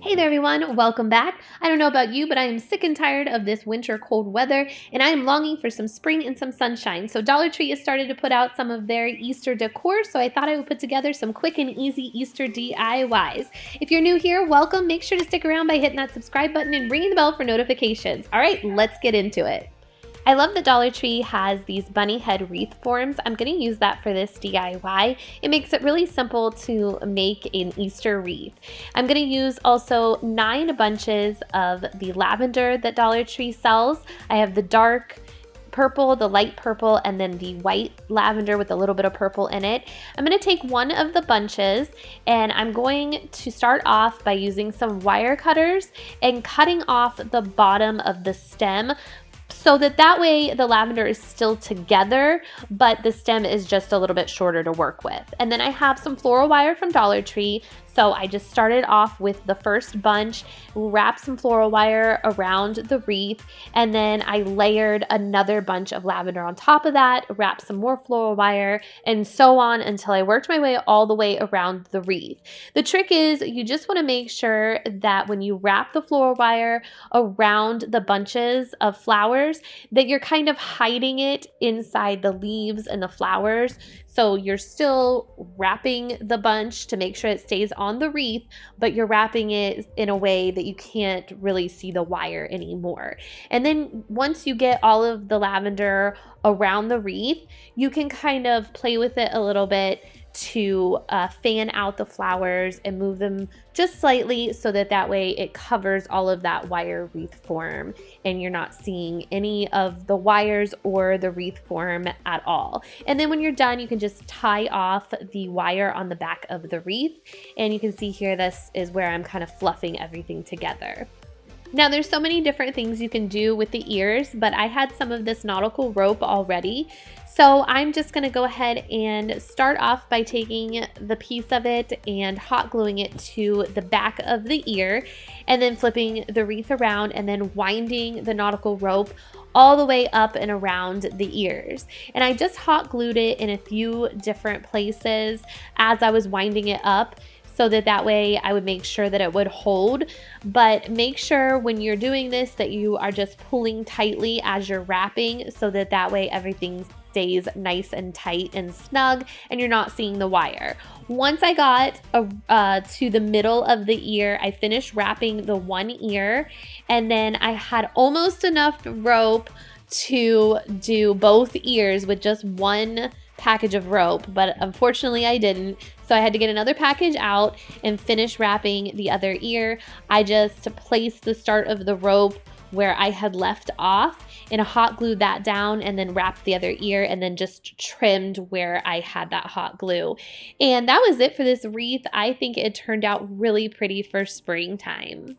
Hey there everyone, welcome back. I don't know about you, but I am sick and tired of this winter cold weather and I am longing for some spring and some sunshine. So Dollar Tree has started to put out some of their Easter decor, so I thought I would put together some quick and easy Easter DIYs. If you're new here, welcome. Make sure to stick around by hitting that subscribe button and ringing the bell for notifications. All right, let's get into it. I love that Dollar Tree has these bunny head wreath forms. I'm going to use that for this DIY. It makes it really simple to make an Easter wreath. I'm going to use also 9 bunches of the lavender that Dollar Tree sells. I have the dark purple, the light purple, and then the white lavender with a little bit of purple in it. I'm going to take one of the bunches and I'm going to start off by using some wire cutters and cutting off the bottom of the stem, so that way the lavender is still together, but the stem is just a little bit shorter to work with. And then I have some floral wire from Dollar Tree. So I just started off with the first bunch, wrapped some floral wire around the wreath, and then I layered another bunch of lavender on top of that, wrapped some more floral wire, and so on until I worked my way all the way around the wreath. The trick is you just want to make sure that when you wrap the floral wire around the bunches of flowers, that you're kind of hiding it inside the leaves and the flowers. So you're still wrapping the bunch to make sure it stays on the wreath, but you're wrapping it in a way that you can't really see the wire anymore. And then once you get all of the lavender around the wreath, you can kind of play with it a little bit to fan out the flowers and move them just slightly so that way it covers all of that wire wreath form and you're not seeing any of the wires or the wreath form at all. And then when you're done, you can just tie off the wire on the back of the wreath, and you can see here this is where I'm kind of fluffing everything together. Now there's so many different things you can do with the ears, but I had some of this nautical rope already. So I'm just gonna go ahead and start off by taking the piece of it and hot gluing it to the back of the ear, and then flipping the wreath around and then winding the nautical rope all the way up and around the ears. And I just hot glued it in a few different places as I was winding it up, so that way I would make sure that it would hold. But make sure when you're doing this that you are just pulling tightly as you're wrapping, so that way everything stays nice and tight and snug and you're not seeing the wire. Once I got to the middle of the ear, I finished wrapping the one ear, and then I had almost enough rope to do both ears with just one package of rope, but unfortunately I didn't. So I had to get another package out and finish wrapping the other ear. I just placed the start of the rope where I had left off and hot glued that down, and then wrapped the other ear and then just trimmed where I had that hot glue. And that was it for this wreath. I think it turned out really pretty for springtime.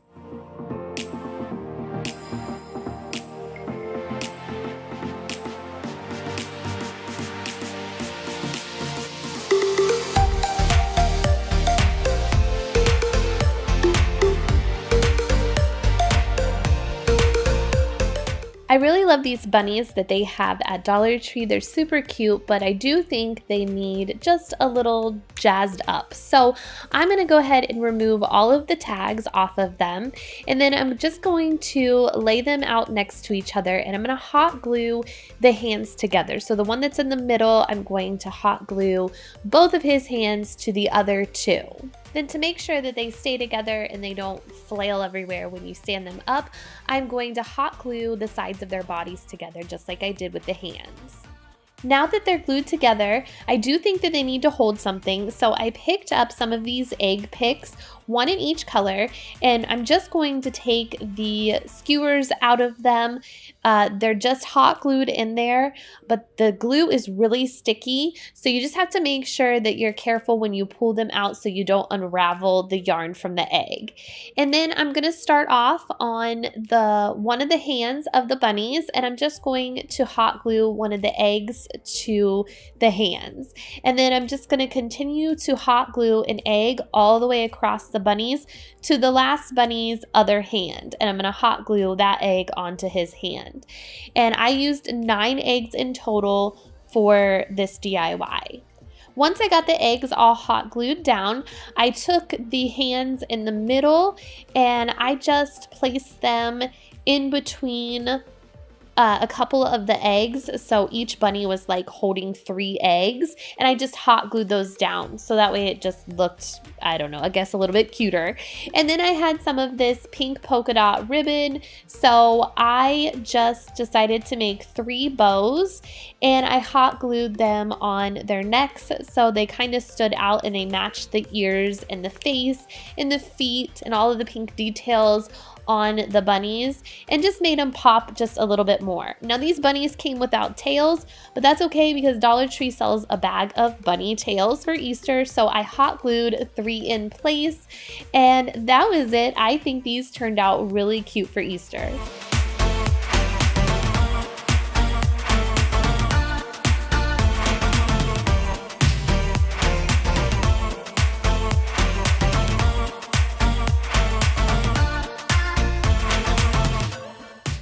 I really love these bunnies that they have at Dollar Tree. They're super cute, but I do think they need just a little jazzed up. So I'm gonna go ahead and remove all of the tags off of them, and then I'm just going to lay them out next to each other, and I'm gonna hot glue the hands together. So the one that's in the middle, I'm going to hot glue both of his hands to the other two. Then to make sure that they stay together and they don't flail everywhere when you stand them up, I'm going to hot glue the sides of their bodies together just like I did with the hands. Now that they're glued together, I do think that they need to hold something, so I picked up some of these egg picks, one in each color, and I'm just going to take the skewers out of them. They're just hot glued in there, but the glue is really sticky, so you just have to make sure that you're careful when you pull them out so you don't unravel the yarn from the egg. And then I'm going to start off on one of the hands of the bunnies, and I'm just going to hot glue one of the eggs to the hands. And then I'm just going to continue to hot glue an egg all the way across the bunnies to the last bunny's other hand, and I'm going to hot glue that egg onto his hand. And I used 9 eggs in total for this DIY. Once I got the eggs all hot glued down, I took the hands in the middle and I just placed them in between a couple of the eggs. So each bunny was like holding 3 eggs, and I just hot glued those down. So that way it just looked, I don't know, I guess a little bit cuter. And then I had some of this pink polka dot ribbon. So I just decided to make 3 bows, and I hot glued them on their necks. So they kind of stood out and they matched the ears and the face and the feet and all of the pink details on the bunnies, and just made them pop just a little bit more. Now these bunnies came without tails, but that's okay because Dollar Tree sells a bag of bunny tails for Easter, so I hot glued 3 in place, and that was it. I think these turned out really cute for Easter.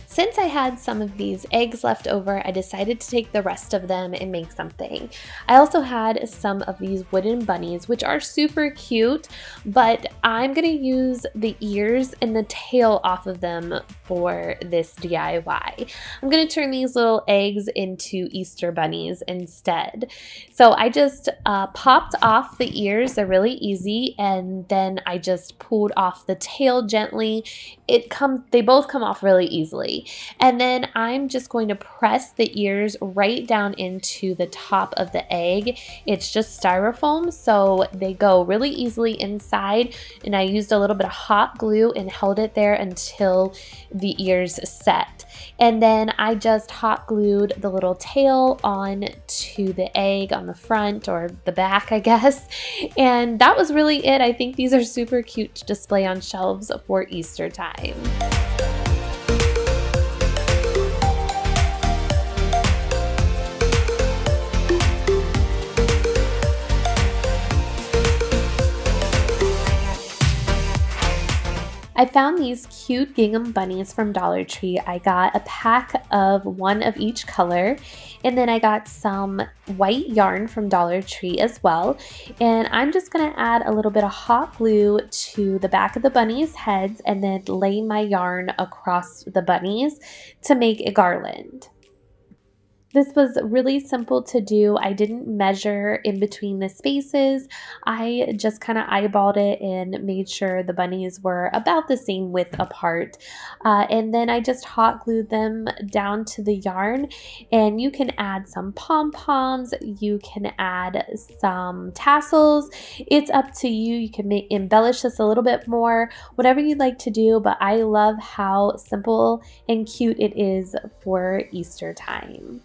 Since I had some of these eggs left over, I decided to take the rest of them and make something. I also had some of these wooden bunnies, which are super cute, but I'm gonna use the ears and the tail off of them for this DIY. I'm gonna turn these little eggs into Easter bunnies instead. So I just popped off the ears, they're really easy, and then I just pulled off the tail gently. They both come off really easily. And then I'm just going to press the ears right down into the top of the egg. It's just styrofoam, so they go really easily inside, and I used a little bit of hot glue and held it there until the ears set. And then I just hot glued the little tail on to the egg on the front, or the back, I guess. And that was really it. I think these are super cute to display on shelves for Easter time. I found these cute gingham bunnies from Dollar Tree. I got a pack of 1 of each color, and then I got some white yarn from Dollar Tree as well. And I'm just gonna add a little bit of hot glue to the back of the bunnies' heads and then lay my yarn across the bunnies to make a garland. This was really simple to do. I didn't measure in between the spaces. I just kind of eyeballed it and made sure the bunnies were about the same width apart. And then I just hot glued them down to the yarn. And you can add some pom-poms. You can add some tassels. It's up to you. You can embellish this a little bit more, whatever you'd like to do. But I love how simple and cute it is for Easter time.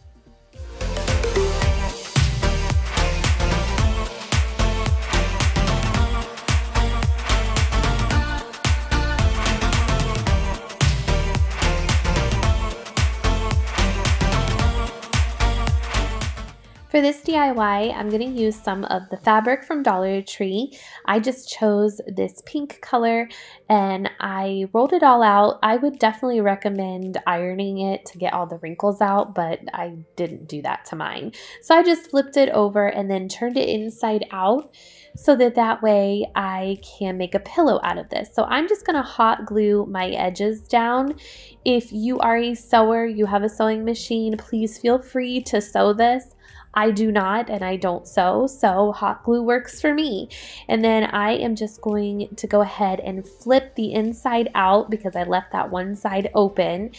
For this DIY, I'm going to use some of the fabric from Dollar Tree. I just chose this pink color and I rolled it all out. I would definitely recommend ironing it to get all the wrinkles out, but I didn't do that to mine. So I just flipped it over and then turned it inside out so that way I can make a pillow out of this. So I'm just going to hot glue my edges down. If you are a sewer, you have a sewing machine, please feel free to sew this. I do not, and I don't sew, so hot glue works for me. And then I am just going to go ahead and flip the inside out because I left that one side open.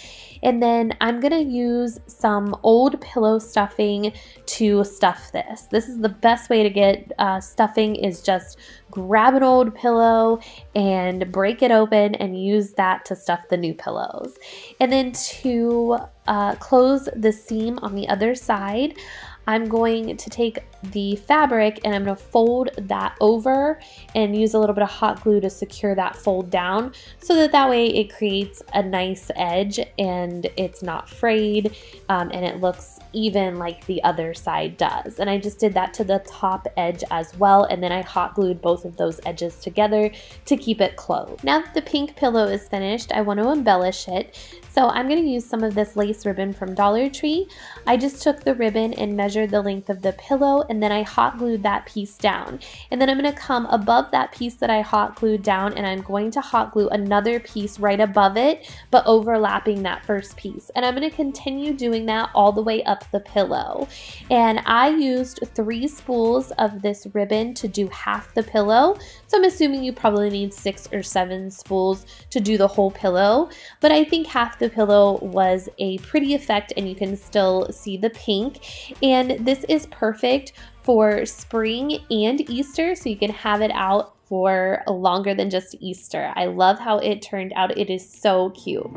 And then I'm gonna use some old pillow stuffing to stuff this. This is the best way to get stuffing, is just grab an old pillow and break it open and use that to stuff the new pillows. And then to close the seam on the other side, I'm going to take the fabric and I'm going to fold that over and use a little bit of hot glue to secure that fold down so that way it creates a nice edge and it's not frayed and it looks even like the other side does. And I just did that to the top edge as well, and then I hot glued both of those edges together to keep it closed. Now that the pink pillow is finished, I want to embellish it. So I'm going to use some of this lace ribbon from Dollar Tree. I just took the ribbon and measured the length of the pillow and then I hot glued that piece down. And then I'm going to come above that piece that I hot glued down, and I'm going to hot glue another piece right above it, but overlapping that first piece. And I'm going to continue doing that all the way up the pillow. And I used 3 spools of this ribbon to do half the pillow. So I'm assuming you probably need 6 or 7 spools to do the whole pillow, but I think half the pillow was a pretty effect, and you can still see the pink. And this is perfect for spring and Easter, so you can have it out for longer than just Easter. I love how it turned out. It is so cute.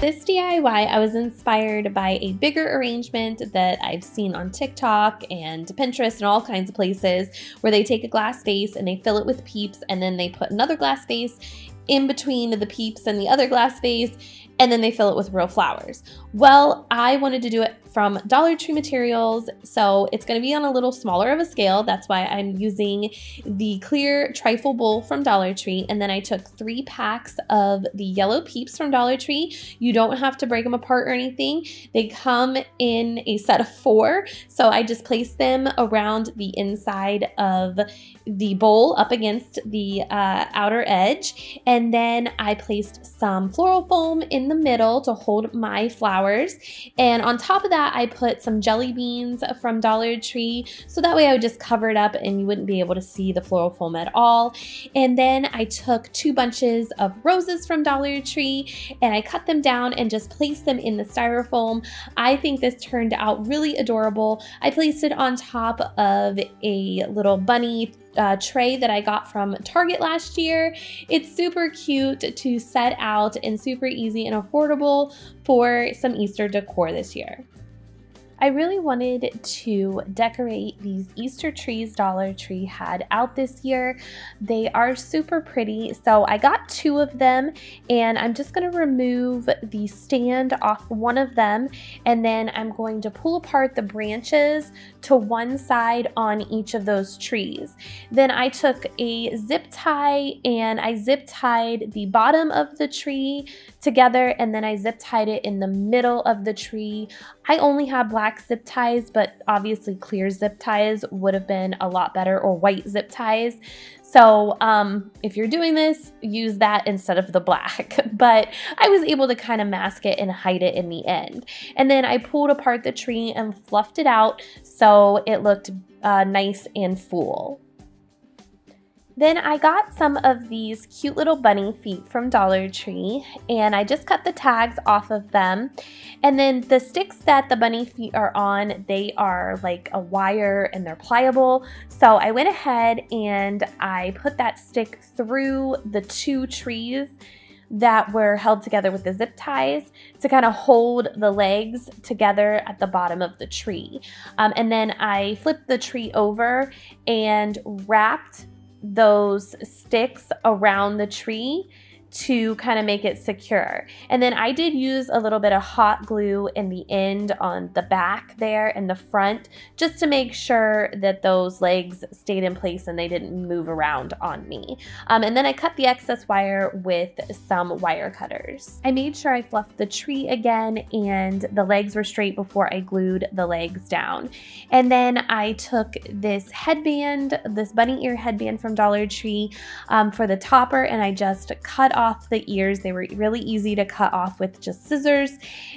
This DIY, I was inspired by a bigger arrangement that I've seen on TikTok and Pinterest and all kinds of places, where they take a glass vase and they fill it with Peeps, and then they put another glass vase in between the Peeps and the other glass vase, and then they fill it with real flowers. Well, I wanted to do it from Dollar Tree materials, so it's going to be on a little smaller of a scale. That's why I'm using the clear trifle bowl from Dollar Tree, and then I took 3 packs of the yellow Peeps from Dollar Tree. You don't have to break them apart or anything. They come in a set of 4, so I just placed them around the inside of the bowl up against the outer edge, and then I placed some floral foam in the middle to hold my flowers, and on top of that I put some jelly beans from Dollar Tree, so that way I would just cover it up and you wouldn't be able to see the floral foam at all. And then I took 2 bunches of roses from Dollar Tree and I cut them down and just placed them in the styrofoam. I think this turned out really adorable. I placed it on top of a little bunny tray that I got from Target last year. It's super cute to set out and super easy and affordable for some Easter decor this year. I really wanted to decorate these Easter trees Dollar Tree had out this year. They are super pretty, so I got 2 of them, and I'm just going to remove the stand off one of them, and then I'm going to pull apart the branches to one side on each of those trees. Then I took a zip tie and I zip tied the bottom of the tree together, and then I zip tied it in the middle of the tree. I only have black zip ties, but obviously clear zip ties would have been a lot better, or white zip ties. So if you're doing this, use that instead of the black. But I was able to kind of mask it and hide it in the end. And then I pulled apart the tree and fluffed it out so it looked nice and full. Then I got some of these cute little bunny feet from Dollar Tree, and I just cut the tags off of them. And then the sticks that the bunny feet are on, they are like a wire and they're pliable. So I went ahead and I put that stick through the 2 trees that were held together with the zip ties to kind of hold the legs together at the bottom of the tree. And then I flipped the tree over and wrapped those sticks around the tree to kind of make it secure. And then I did use a little bit of hot glue in the end on the back there and the front, just to make sure that those legs stayed in place and they didn't move around on me. And then I cut the excess wire with some wire cutters. I made sure I fluffed the tree again and the legs were straight before I glued the legs down. And then I took this headband, this bunny ear headband from Dollar Tree for the topper, and I just cut off the ears. They were really easy to cut off with just scissors.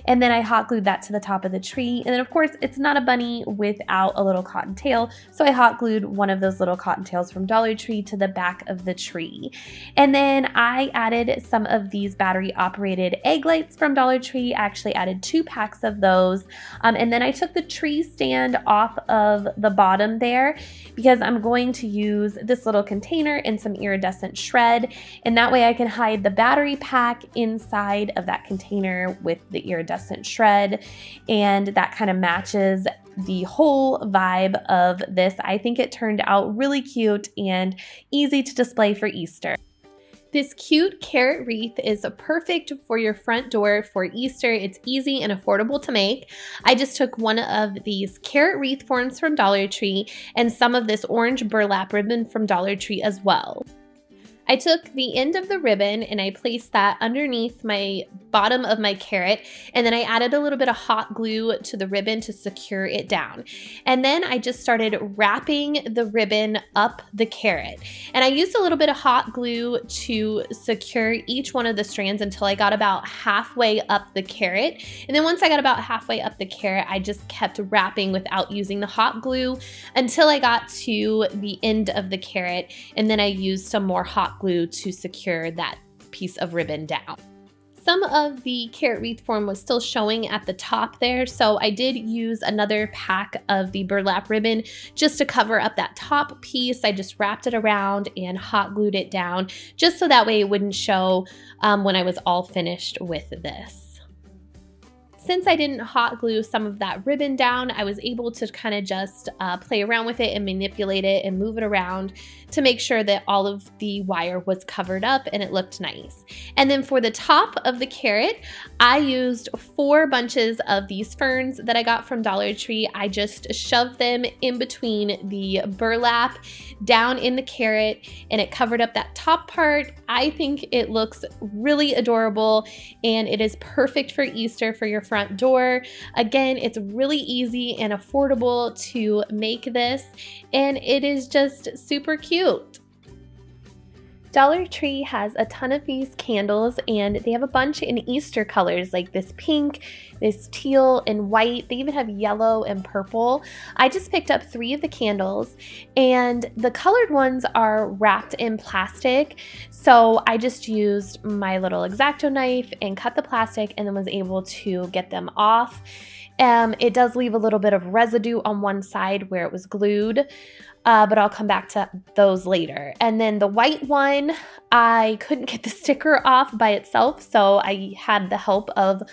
And then I hot glued that to the top of the tree. And then of course it's not a bunny without a little cotton tail, so I hot glued one of those little cotton tails from Dollar Tree to the back of the tree. And then I added some of these battery operated egg lights from Dollar Tree. I actually added 2 packs of those. And then I took the tree stand off of the bottom there because I'm going to use this little container and some iridescent shred, and that way I can hide the battery pack inside of that container with the iridescent shred, and that kind of matches the whole vibe of this. I think it turned out really cute and easy to display for Easter. This cute carrot wreath is perfect for your front door for Easter. It's easy and affordable to make. I just took one of these carrot wreath forms from Dollar Tree and some of this orange burlap ribbon from Dollar Tree as well. I took the end of the ribbon and I placed that underneath my bottom of my carrot, and then I added a little bit of hot glue to the ribbon to secure it down. And then I just started wrapping the ribbon up the carrot. And I used a little bit of hot glue to secure each one of the strands until I got about halfway up the carrot. And then once I got about halfway up the carrot, I just kept wrapping without using the hot glue until I got to the end of the carrot, and then I used some more hot glue to secure that piece of ribbon down. Some of the carrot wreath form was still showing at the top there, so I did use another pack of the burlap ribbon just to cover up that top piece. I just wrapped it around and hot glued it down just so that way it wouldn't show when I was all finished with this. Since I didn't hot glue some of that ribbon down, I was able to kind of just play around with it and manipulate it and move it around to make sure that all of the wire was covered up and it looked nice. And then for the top of the carrot, I used 4 bunches of these ferns that I got from Dollar Tree. I just shoved them in between the burlap down in the carrot, and it covered up that top part. I think it looks really adorable, and it is perfect for Easter for your front door. Again, it's really easy and affordable to make this, and it is just super cute. Dollar Tree has a ton of these candles, and they have a bunch in Easter colors like this pink, this teal, and white. They even have yellow and purple. I just picked up 3 of the candles, and the colored ones are wrapped in plastic. So I just used my little X-Acto knife and cut the plastic and then was able to get them off. It does leave a little bit of residue on one side where it was glued. But I'll come back to those later. And then the white one, I couldn't get the sticker off by itself, so I had the help of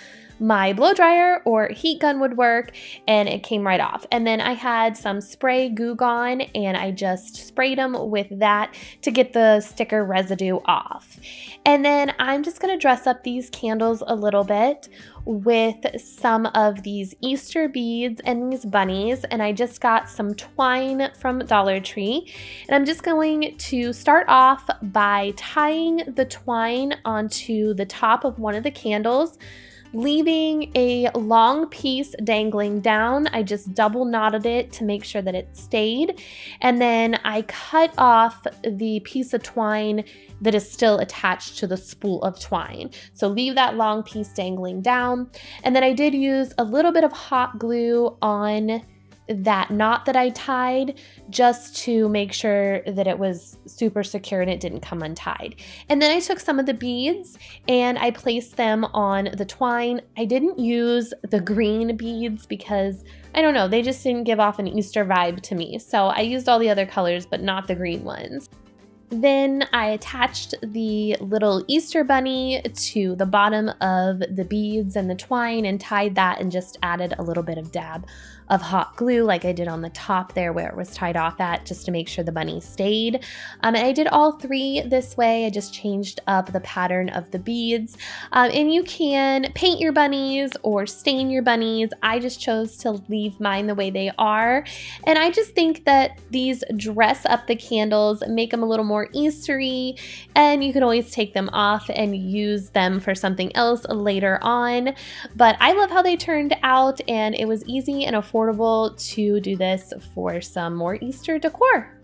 my blow dryer or heat gun would work, and it came right off. And then I had some spray Goo Gone, and I just sprayed them with that to get the sticker residue off. And then I'm just gonna dress up these candles a little bit with some of these Easter beads and these bunnies, and I just got some twine from Dollar Tree, and I'm just going to start off by tying the twine onto the top of one of the candles, leaving a long piece dangling down. I just double knotted it to make sure that it stayed, and then I cut off the piece of twine that is still attached to the spool of twine. So leave that long piece dangling down, and then I did use a little bit of hot glue on that knot that I tied just to make sure that it was super secure and it didn't come untied. And then I took some of the beads and I placed them on the twine. I didn't use the green beads because I don't know, they just didn't give off an Easter vibe to me. So I used all the other colors, but not the green ones. Then I attached the little Easter bunny to the bottom of the beads and the twine and tied that and just added a little bit of dab of hot glue like I did on the top there where it was tied off at, just to make sure the bunny stayed. And I did all 3 this way. I just changed up the pattern of the beads. And you can paint your bunnies or stain your bunnies. I just chose to leave mine the way they are. And I just think that these dress up the candles, make them a little more Eastery, and you can always take them off and use them for something else later on. But I love how they turned out, and it was easy and affordable to do this for some more Easter decor.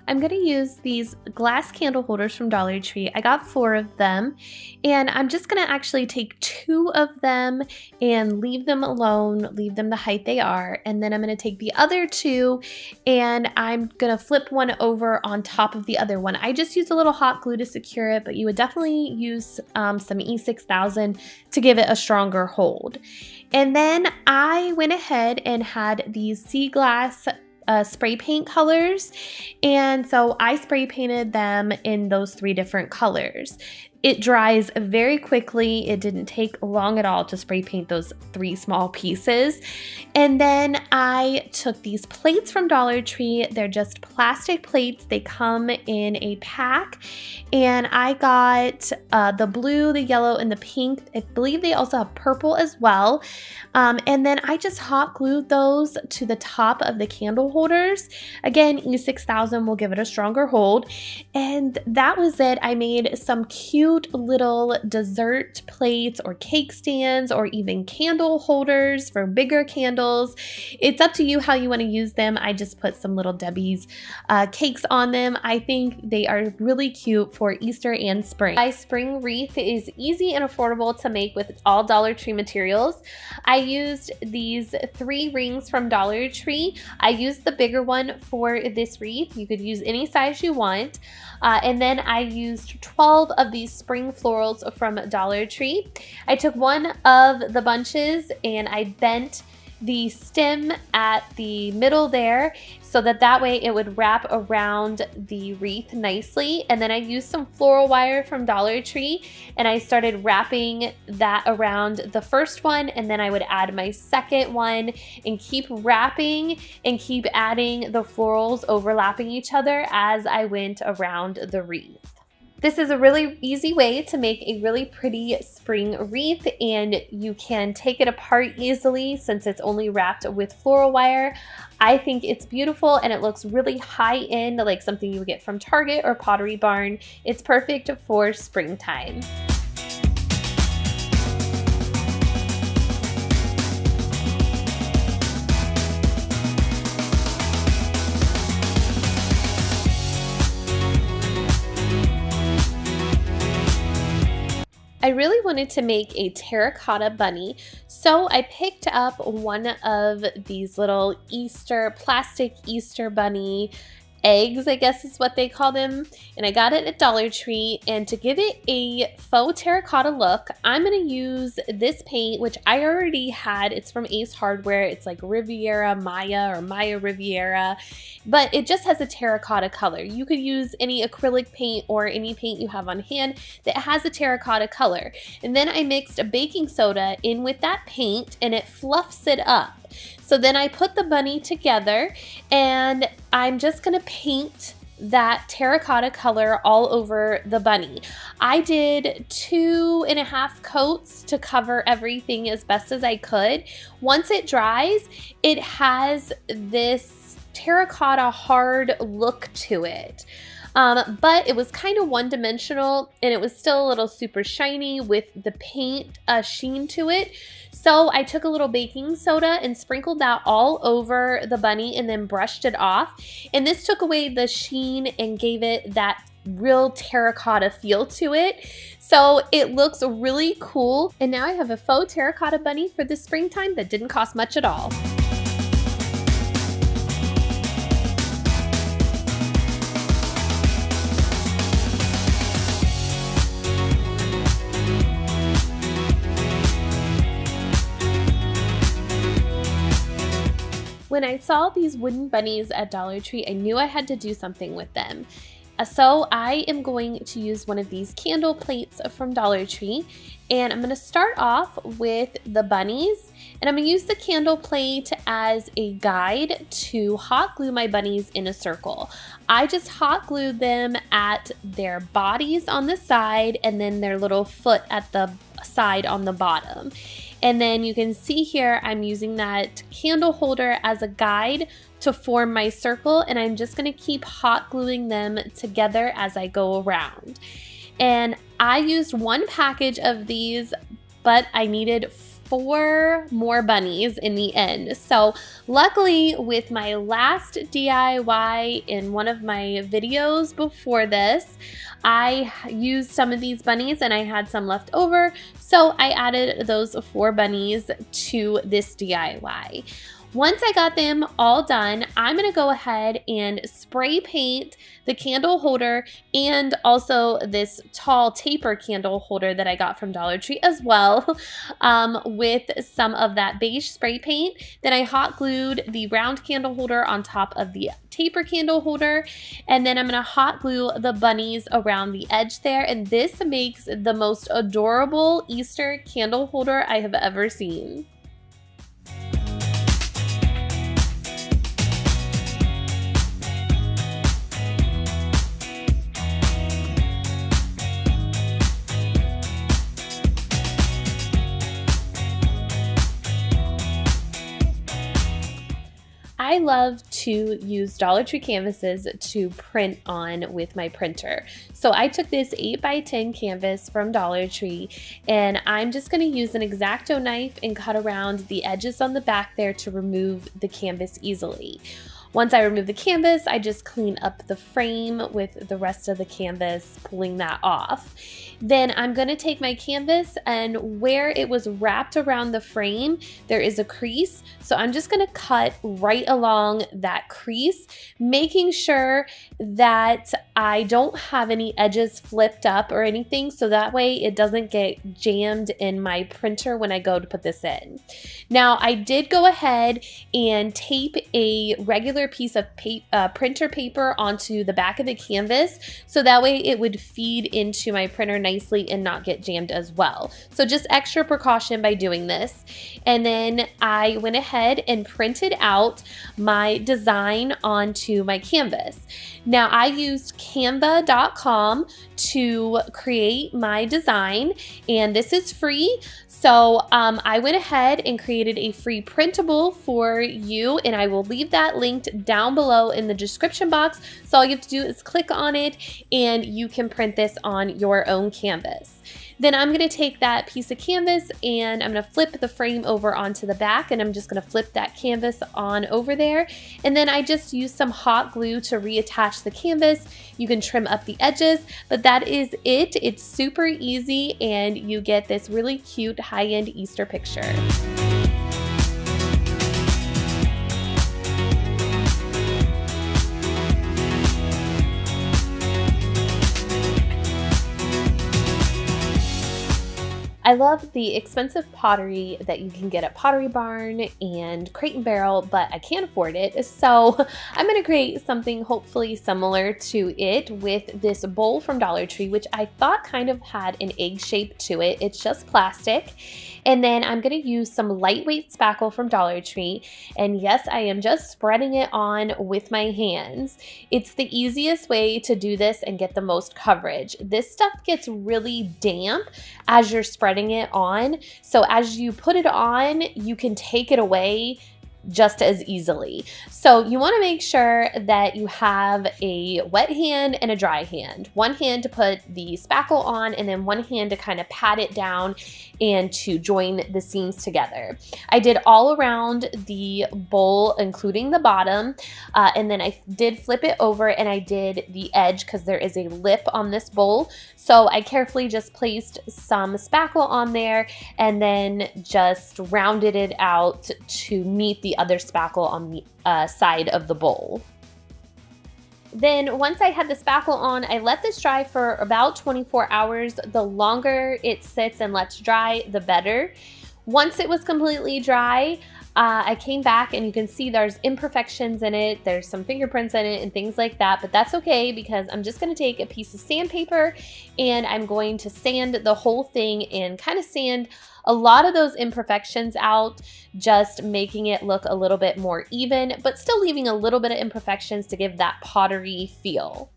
I'm going to use these glass candle holders from Dollar Tree. I got 4 of them, and I'm just going to actually take 2 of them and leave them alone, leave them the height they are, and then I'm going to take the other 2 and I'm going to flip one over on top of the other one. I just used a little hot glue to secure it, but you would definitely use some E6000 to give it a stronger hold. And then I went ahead and had these sea glass spray paint colors, and so I spray painted them in those 3 different colors. It dries very quickly. It didn't take long at all to spray paint those 3 small pieces. And then I took these plates from Dollar Tree. They're just plastic plates. They come in a pack. And I got the blue, the yellow, and the pink. I believe they also have purple as well. And then I just hot glued those to the top of the candle holders. Again, E6000 will give it a stronger hold. And that was it. I made some cute little dessert plates or cake stands or even candle holders for bigger candles. It's up to you how you want to use them. I just put some little Debbie's cakes on them. I think they are really cute for Easter and spring. My spring wreath is easy and affordable to make with all Dollar Tree materials. I used these 3 rings from Dollar Tree. I used the bigger one for this wreath. You could use any size you want. And then I used 12 of these spring florals from Dollar Tree. I took one of the bunches and I bent the stem at the middle there so that way it would wrap around the wreath nicely. And then I used some floral wire from Dollar Tree and I started wrapping that around the first one, and then I would add my second one and keep wrapping and keep adding the florals overlapping each other as I went around the wreath. This is a really easy way to make a really pretty spring wreath, and you can take it apart easily since it's only wrapped with floral wire. I think it's beautiful and it looks really high-end, like something you would get from Target or Pottery Barn. It's perfect for springtime. I really wanted to make a terracotta bunny, so I picked up one of these little plastic Easter bunny eggs, I guess is what they call them, and I got it at Dollar Tree. And to give it a faux terracotta look, I'm going to use this paint, which I already had. It's from Ace Hardware. It's like Riviera Maya or Maya Riviera, but it just has a terracotta color. You could use any acrylic paint or any paint you have on hand that has a terracotta color. And then I mixed a baking soda in with that paint and it fluffs it up. So then I put the bunny together and I'm just gonna paint that terracotta color all over the bunny. I did 2.5 coats to cover everything as best as I could. Once it dries, it has this terracotta hard look to it. But it was kind of one-dimensional and it was still a little super shiny with the paint sheen to it. So I took a little baking soda and sprinkled that all over the bunny and then brushed it off. And this took away the sheen and gave it that real terracotta feel to it. So it looks really cool. And now I have a faux terracotta bunny for the springtime that didn't cost much at all. When I saw these wooden bunnies at Dollar Tree, I knew I had to do something with them. So I am going to use one of these candle plates from Dollar Tree, and I'm going to start off with the bunnies, and I'm going to use the candle plate as a guide to hot glue my bunnies in a circle. I just hot glued them at their bodies on the side and then their little foot at the side on the bottom. And then you can see here I'm using that candle holder as a guide to form my circle, and I'm just going to keep hot gluing them together as I go around. And I used 1 package of these, but I needed 4 more bunnies in the end. So luckily with my last DIY in one of my videos before this, I used some of these bunnies and I had some left over. So I added those 4 bunnies to this DIY. Once I got them all done, I'm going to go ahead and spray paint the candle holder and also this tall taper candle holder that I got from Dollar Tree as well with some of that beige spray paint. Then I hot glued the round candle holder on top of the taper candle holder, and then I'm going to hot glue the bunnies around the edge there, and this makes the most adorable Easter candle holder I have ever seen. I love to use Dollar Tree canvases to print on with my printer. So I took this 8x10 canvas from Dollar Tree, and I'm just going to use an X-Acto knife and cut around the edges on the back there to remove the canvas easily. Once I remove the canvas, I just clean up the frame with the rest of the canvas, pulling that off. Then I'm going to take my canvas, and where it was wrapped around the frame, there is a crease. So I'm just going to cut right along that crease, making sure that I don't have any edges flipped up or anything, so that way it doesn't get jammed in my printer when I go to put this in. Now, I did go ahead and tape a regular piece of printer paper onto the back of the canvas, so that way it would feed into my printer nicely and not get jammed as well. So just extra precaution by doing this. And then I went ahead and printed out my design onto my canvas. Now, I used canva.com to create my design, and this is free. So I went ahead and created a free printable for you, and I will leave that linked down below in the description box. So all you have to do is click on it and you can print this on your own canvas. Then I'm going to take that piece of canvas and I'm going to flip the frame over onto the back, and I'm just going to flip that canvas on over there. And then I just use some hot glue to reattach the canvas. You can trim up the edges, but that is it. It's super easy, and you get this really cute high-end Easter picture. I love the expensive pottery that you can get at Pottery Barn and Crate & Barrel, but I can't afford it. So I'm going to create something hopefully similar to it with this bowl from Dollar Tree, which I thought kind of had an egg shape to it. It's just plastic. And then I'm going to use some lightweight spackle from Dollar Tree. And yes, I am just spreading it on with my hands. It's the easiest way to do this and get the most coverage. This stuff gets really damp as you're spreading it on. So as you put it on, you can take it away just as easily. So you want to make sure that you have a wet hand and a dry hand. One hand to put the spackle on, and then one hand to kind of pat it down and to join the seams together. I did all around the bowl, including the bottom, and then I did flip it over and I did the edge because there is a lip on this bowl. So I carefully just placed some spackle on there and then just rounded it out to meet the other spackle on the side of the bowl. Then once I had the spackle on, I let this dry for about 24 hours. The longer it sits and lets dry, the better. Once it was completely dry, I came back and you can see there's imperfections in it. There's some fingerprints in it and things like that, but that's okay because I'm just going to take a piece of sandpaper and I'm going to sand the whole thing and kind of sand a lot of those imperfections out, just making it look a little bit more even, but still leaving a little bit of imperfections to give that pottery feel.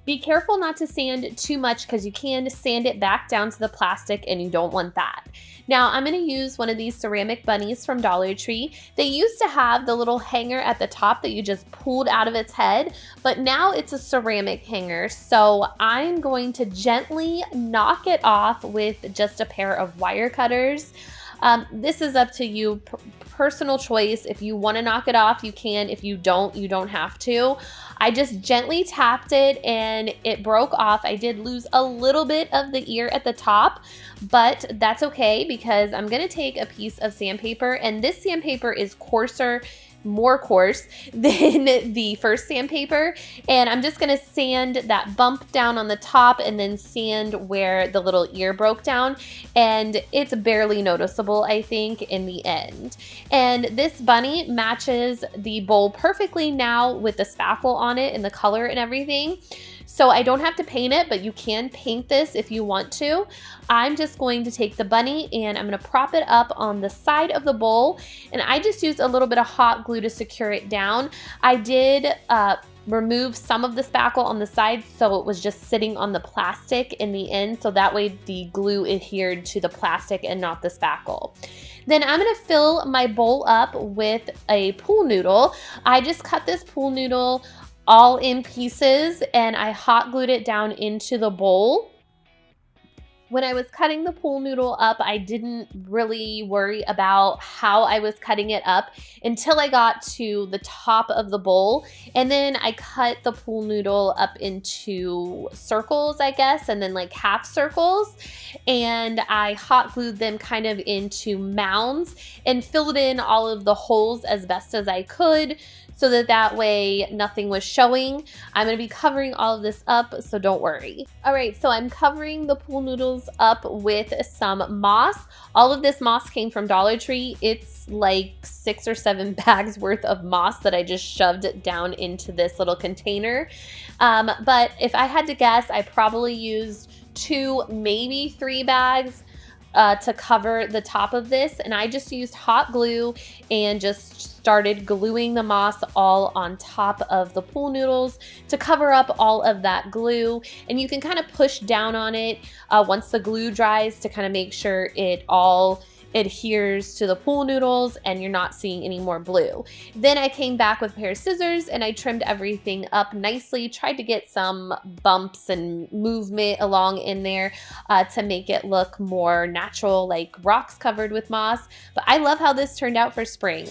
Be careful not to sand too much because you can sand it back down to the plastic and you don't want that. Now I'm going to use one of these ceramic bunnies from Dollar Tree. They used to have the little hanger at the top that you just pulled out of its head, but now it's a ceramic hanger. So I'm going to gently knock it off with just a pair of wire cutters. This is up to you, personal choice. If you want to knock it off, you can. If you don't have to. I just gently tapped it and it broke off. I did lose a little bit of the ear at the top, but that's okay because I'm gonna take a piece of sandpaper, and this sandpaper is coarser, more coarse than the first sandpaper, and I'm just gonna sand that bump down on the top and then sand where the little ear broke down, and it's barely noticeable, I think, in the end. And this bunny matches the bowl perfectly now with the spackle on it and the color and everything. So I don't have to paint it, but you can paint this if you want to. I'm just going to take the bunny and I'm gonna prop it up on the side of the bowl, and I just used a little bit of hot glue to secure it down. I did remove some of the spackle on the side, so it was just sitting on the plastic in the end, so that way the glue adhered to the plastic and not the spackle. Then I'm gonna fill my bowl up with a pool noodle. I just cut this pool noodle all in pieces and I hot glued it down into the bowl. When I was cutting the pool noodle up, I didn't really worry about how I was cutting it up until I got to the top of the bowl. And then I cut the pool noodle up into circles, I guess, and then like half circles. And I hot glued them kind of into mounds and filled in all of the holes as best as I could, so that way nothing was showing. I'm gonna be covering all of this up, so don't worry. All right, so I'm covering the pool noodles up with some moss. All of this moss came from Dollar Tree. It's like 6 or 7 bags worth of moss that I just shoved down into this little container. But if I had to guess, I probably used 2, maybe 3 bags to cover the top of this, and I just used hot glue and just started gluing the moss all on top of the pool noodles to cover up all of that glue. And you can kind of push down on it once the glue dries to kind of make sure it all adheres to the pool noodles and you're not seeing any more blue. Then I came back with a pair of scissors and I trimmed everything up nicely, tried to get some bumps and movement along in there to make it look more natural, like rocks covered with moss. But I love how this turned out for spring.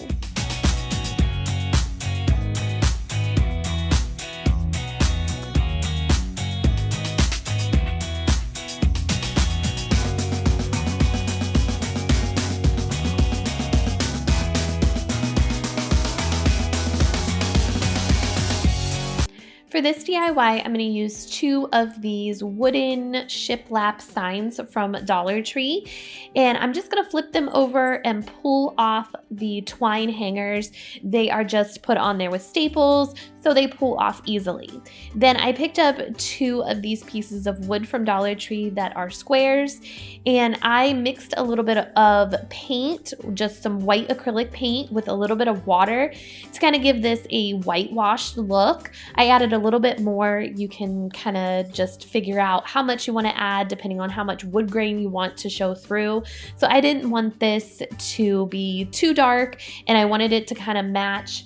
For this DIY, I'm going to use 2 of these wooden shiplap signs from Dollar Tree, and I'm just going to flip them over and pull off the twine hangers. They are just put on there with staples, so they pull off easily. Then I picked up 2 of these pieces of wood from Dollar Tree that are squares, and I mixed a little bit of paint, just some white acrylic paint with a little bit of water to kind of give this a whitewashed look. I added a little bit more. You can kind of just figure out how much you want to add depending on how much wood grain you want to show through. So I didn't want this to be too dark, and I wanted it to kind of match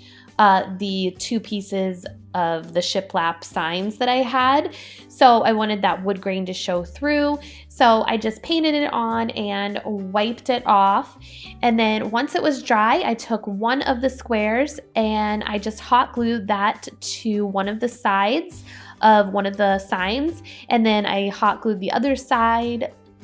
the 2 pieces of the shiplap signs that I had. So I wanted that wood grain to show through. So I just painted it on and wiped it off. And then once it was dry, I took one of the squares and I just hot glued that to one of the sides of one of the signs. And then I hot glued the other sign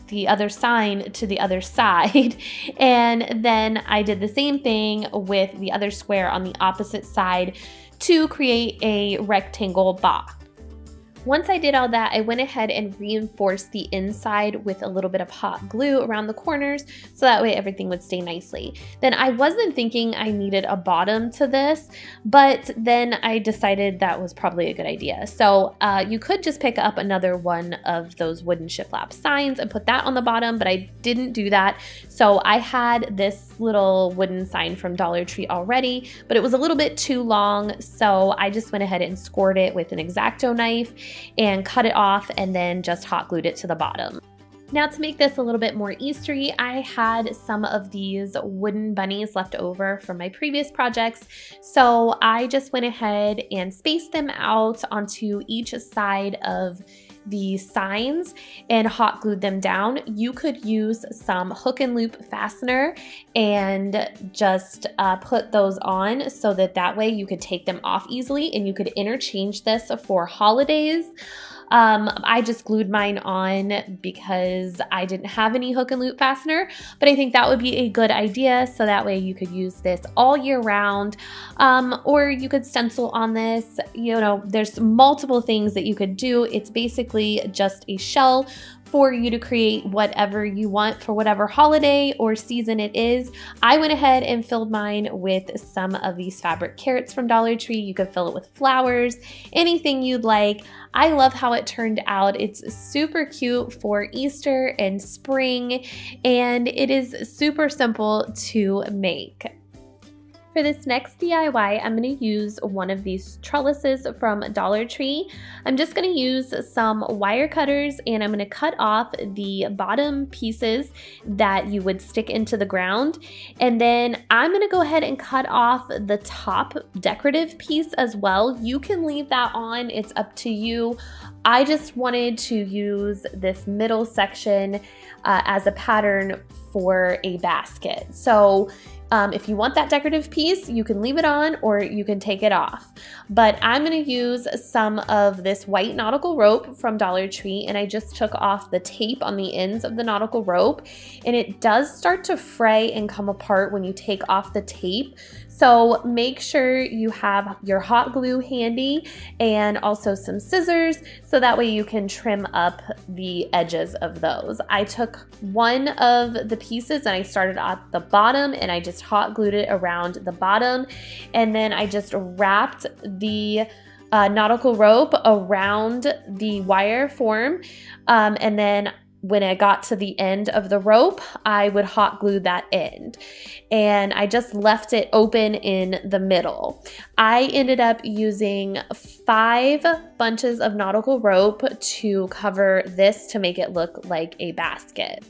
to the other side. And then I did the same thing with the other square on the opposite side to create a rectangle box. Once I did all that, I went ahead and reinforced the inside with a little bit of hot glue around the corners so that way everything would stay nicely. Then I wasn't thinking I needed a bottom to this, but then I decided that was probably a good idea. So you could just pick up another one of those wooden shiplap signs and put that on the bottom, but I didn't do that. So I had this little wooden sign from Dollar Tree already, but it was a little bit too long, so I just went ahead and scored it with an X-Acto knife and cut it off and then just hot glued it to the bottom. Now to make this a little bit more Eastery, I had some of these wooden bunnies left over from my previous projects, so I just went ahead and spaced them out onto each side of the signs and hot glued them down. You could use some hook and loop fastener and just put those on so that way you could take them off easily, and you could interchange this for holidays. I just glued mine on because I didn't have any hook and loop fastener, but I think that would be a good idea, so that way you could use this all year round, or you could stencil on this. You know, there's multiple things that you could do. It's basically just a shell for you to create whatever you want for whatever holiday or season it is. I went ahead and filled mine with some of these fabric carrots from Dollar Tree. You could fill it with flowers, anything you'd like. I love how it turned out. It's super cute for Easter and spring, and it is super simple to make. For this next DIY, I'm going to use one of these trellises from Dollar Tree. I'm just going to use some wire cutters, and I'm going to cut off the bottom pieces that you would stick into the ground. And then I'm going to go ahead and cut off the top decorative piece as well. You can leave that on, it's up to you. I just wanted to use this middle section as a pattern for a basket. So if you want that decorative piece, you can leave it on or you can take it off. But I'm going to use some of this white nautical rope from Dollar Tree, and I just took off the tape on the ends of the nautical rope, and it does start to fray and come apart when you take off the tape. So make sure you have your hot glue handy and also some scissors, so that way you can trim up the edges of those. I took one of the pieces and I started at the bottom, and I just hot glued it around the bottom, and then I just wrapped the nautical rope around the wire form, and then when I got to the end of the rope, I would hot glue that end, and I just left it open in the middle. I ended up using 5 bunches of nautical rope to cover this to make it look like a basket.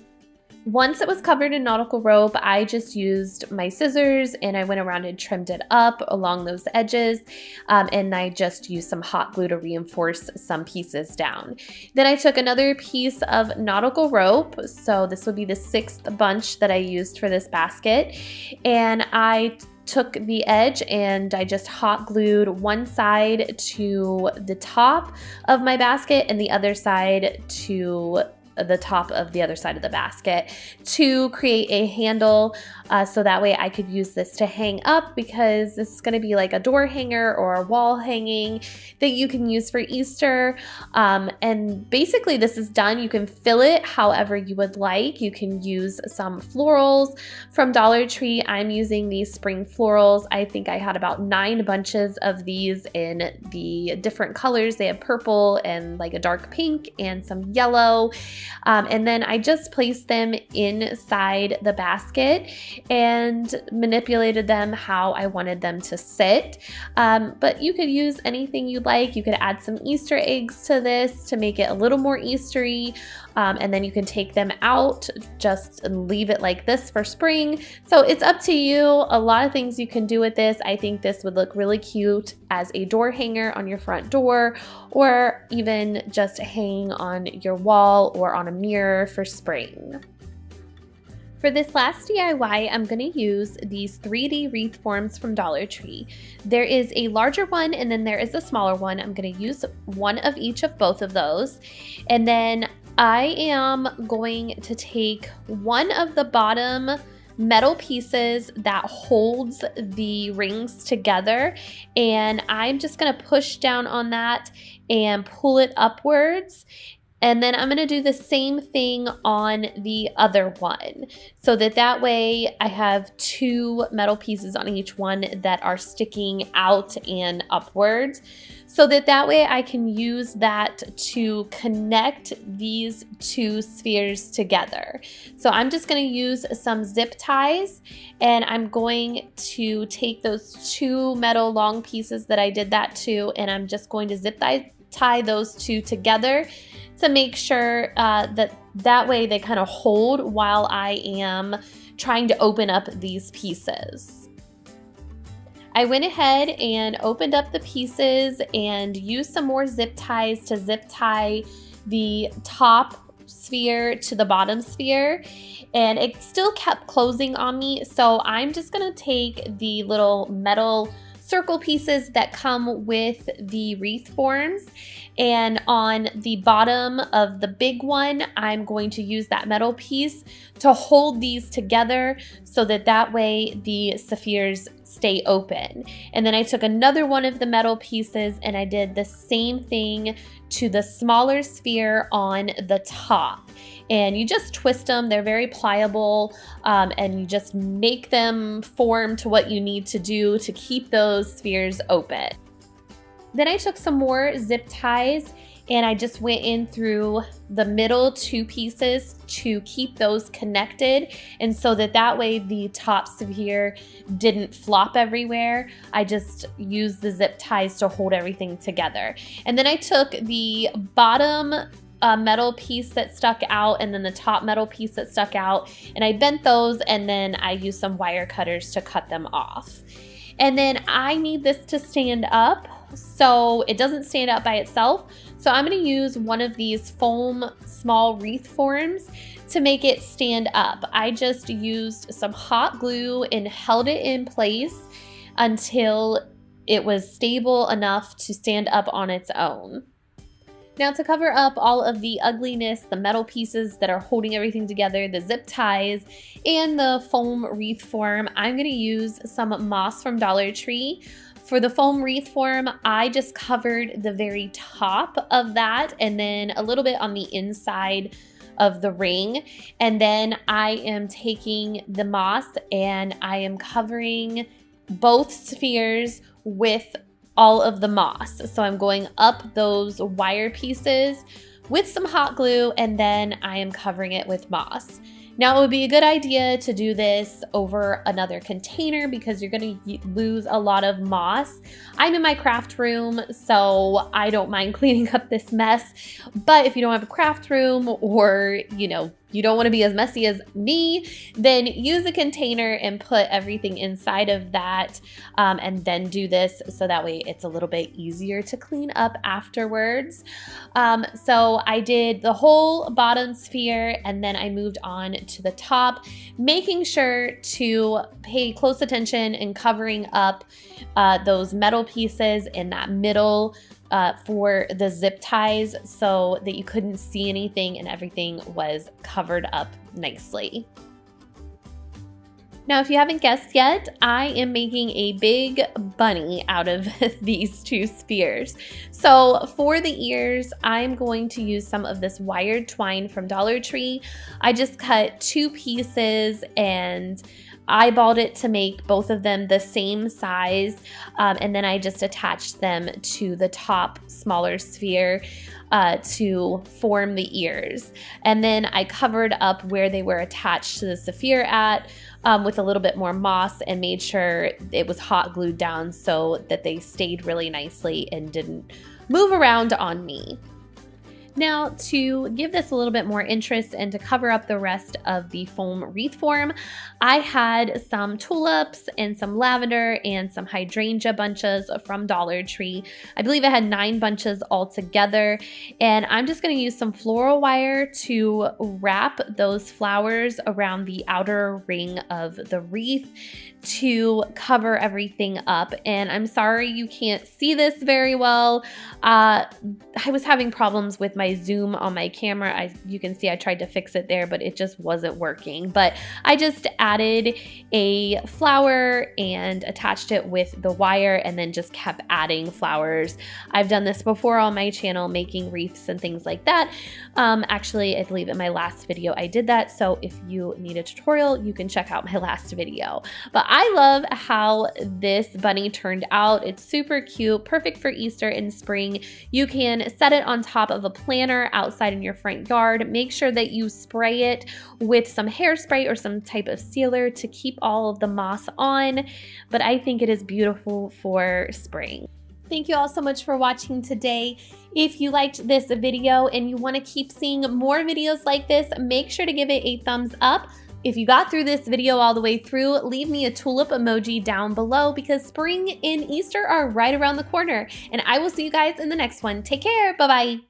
Once it was covered in nautical rope, I just used my scissors and I went around and trimmed it up along those edges, and I just used some hot glue to reinforce some pieces down. Then I took another piece of nautical rope, so this would be the 6th bunch that I used for this basket, and I took the edge and I just hot glued one side to the top of my basket and the other side to the top of the other side of the basket to create a handle, so that way I could use this to hang up, because this is going to be like a door hanger or a wall hanging that you can use for Easter. And basically this is done. You can fill it however you would like. You can use some florals from Dollar Tree. I'm using these spring florals. I think I had about 9 bunches of these in the different colors. They have purple and like a dark pink and some yellow. And then I just placed them inside the basket and manipulated them how I wanted them to sit. But you could use anything you'd like. You could add some Easter eggs to this to make it a little more Eastery. And then you can take them out, just leave it like this for spring. So it's up to you. A lot of things you can do with this. I think this would look really cute as a door hanger on your front door, or even just hang on your wall or on a mirror for spring. For this last DIY, I'm going to use these 3D wreath forms from Dollar Tree. There is a larger one and then there is a smaller one. I'm going to use one of each of both of those. And then I am going to take one of the bottom metal pieces that holds the rings together, and I'm just going to push down on that and pull it upwards. And then I'm going to do the same thing on the other one, so that way I have 2 metal pieces on each one that are sticking out and upwards, so that way I can use that to connect these 2 spheres together. So I'm just going to use some zip ties, and I'm going to take those 2 metal long pieces that I did that to, and I'm just going to zip tie those 2 together to make sure that way they kind of hold while I am trying to open up these pieces. I went ahead and opened up the pieces and used some more zip ties to zip tie the top sphere to the bottom sphere, and it still kept closing on me. So I'm just gonna take the little metal circle pieces that come with the wreath forms, and on the bottom of the big one, I'm going to use that metal piece to hold these together so that way the spheres stay open. And then I took another one of the metal pieces and I did the same thing to the smaller sphere on the top. And you just twist them, they're very pliable, and you just make them form to what you need to do to keep those spheres open. Then I took some more zip ties and I just went in through the middle two pieces to keep those connected, and so that way the top sphere didn't flop everywhere. I just used the zip ties to hold everything together. And then I took the bottom metal piece that stuck out and then the top metal piece that stuck out, and I bent those, and then I used some wire cutters to cut them off. And then I need this to stand up, so it doesn't stand up by itself. So I'm going to use one of these foam small wreath forms to make it stand up. I just used some hot glue and held it in place until it was stable enough to stand up on its own. Now, to cover up all of the ugliness, the metal pieces that are holding everything together, the zip ties, and the foam wreath form, I'm going to use some moss from Dollar Tree. For the foam wreath form, I just covered the very top of that and then a little bit on the inside of the ring. And then I am taking the moss and I am covering both spheres with all of the moss. So I'm going up those wire pieces with some hot glue, and then I am covering it with moss. Now, it would be a good idea to do this over another container because you're going to lose a lot of moss. I'm in my craft room, so I don't mind cleaning up this mess. But if you don't have a craft room, or you don't want to be as messy as me, then use a container and put everything inside of that, and then do this so that way it's a little bit easier to clean up afterwards. So I did the whole bottom sphere and then I moved on to the top, making sure to pay close attention and covering up those metal pieces in that middle for the zip ties so that you couldn't see anything and everything was covered up nicely. Now, if you haven't guessed yet, I am making a big bunny out of these two spheres. So for the ears, I'm going to use some of this wired twine from Dollar Tree. I just cut two pieces and eyeballed it to make both of them the same size, and then I just attached them to the top smaller sphere to form the ears. And then I covered up where they were attached to the sphere at with a little bit more moss and made sure it was hot glued down so that they stayed really nicely and didn't move around on me. Now, to give this a little bit more interest and to cover up the rest of the foam wreath form, I had some tulips and some lavender and some hydrangea bunches from Dollar Tree. I believe I had 9 bunches all together, and I'm just going to use some floral wire to wrap those flowers around the outer ring of the wreath to cover everything up. And I'm sorry you can't see this very well. I was having problems with my zoom on my camera. You can see I tried to fix it there, but it just wasn't working. But I just added a flower and attached it with the wire and then just kept adding flowers. I've done this before on my channel, making wreaths and things like that. Actually, I believe in my last video I did that. So if you need a tutorial, you can check out my last video. But I love how this bunny turned out. It's super cute, perfect for Easter and spring. You can set it on top of a planter outside in your front yard. Make sure that you spray it with some hairspray or some type of sealer to keep all of the moss on. But I think it is beautiful for spring. Thank you all so much for watching today. If you liked this video and you want to keep seeing more videos like this, make sure to give it a thumbs up. If you got through this video all the way through, leave me a tulip emoji down below because spring and Easter are right around the corner. And I will see you guys in the next one. Take care. Bye-bye.